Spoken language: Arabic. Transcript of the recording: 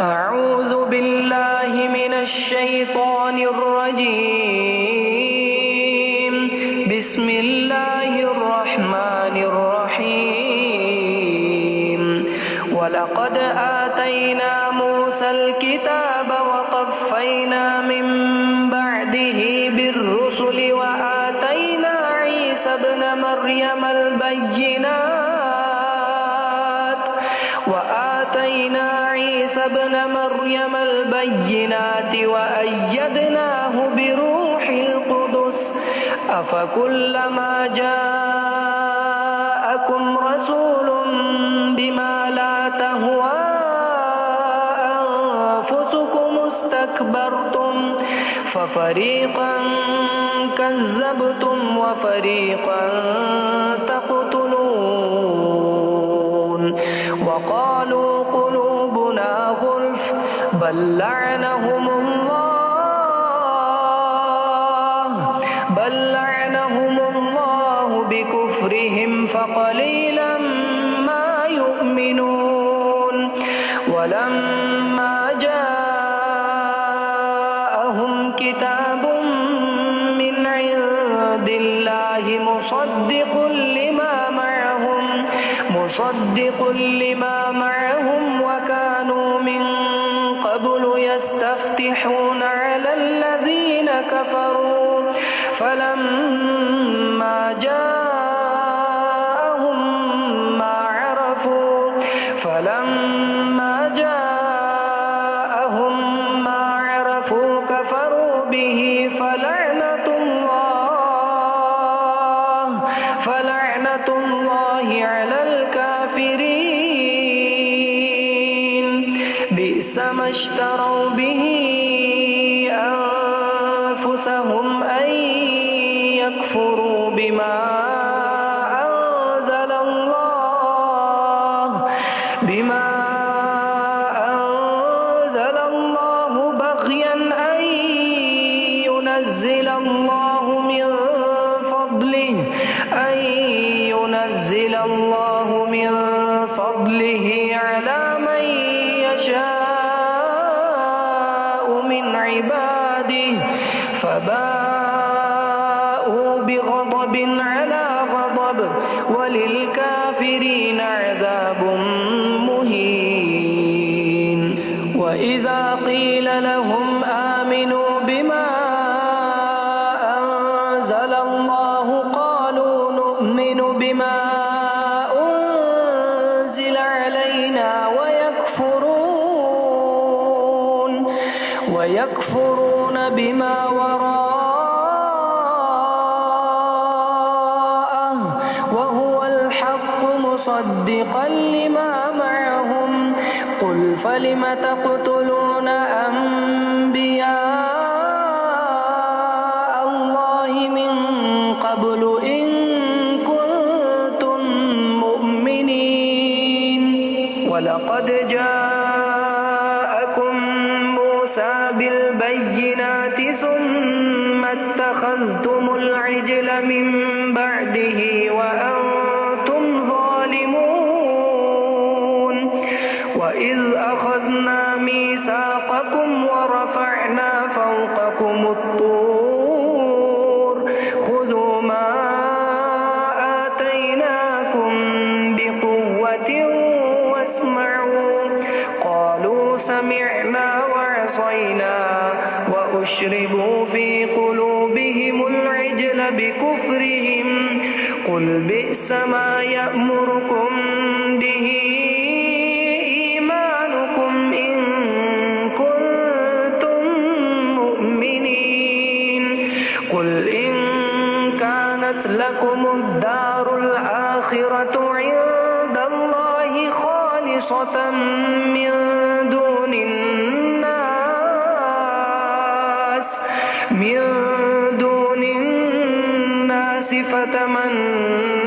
أعوذ بالله من الشيطان الرجيم. بسم الله الرحمن الرحيم. ولقد آتينا موسى الكتاب وقفينا من بعده بالرسل وآتينا عيسى ابن مريم البينات وأيدناه بروح القدس أفكلما جاءكم رسول بما لا تهوى أنفسكم استكبرتم ففريقا كذبتم وفريقا تقتلون. وقالوا قلوبنا غلف بل لعنهم الله بكفرهم فقليلا ما يؤمنون. ولما جاءهم كتاب من عند الله مصدق لما معهم وكانوا من قبل يستفتحون على الذين كفروا فلما جاءهم ما عرفوا كفروا به فلعنة الله على الكافرين. بئس ما اشتروا به أنفسهم أن يكفروا بما أنزل الله بغيا أن ينزل الله من فضله على من يشاء من عباده فباءوا بغضب على غضب وللكافرين عذاب مهين. وإذا قيل لهم آمنوا بما أنزل الله قالوا نؤمن بما أنزل علينا ويكفرون بما وراءه وهو الحق مصدقا لما معهم. قل فلم تقتلون أنبياء الله من قبل إن كنتم مؤمنين. ولقد جاءكم موسى بالبينات ثم اتخذتم العجل من بعده وأنتم ظالمون. وإذ أخذنا ميثاقكم ورفعنا فوقكم الطور خذوا ما آتيناكم بقوة واسمعوا. قالوا سمعنا وعصينا وأشربوا في قلوبهم العجل بكفرهم. قل بئس ما يأمركم به إيمانكم إن كنتم مؤمنين. قل إن كانت لكم الدار الآخرة عند الله خالصة من دون الناس فتمنوا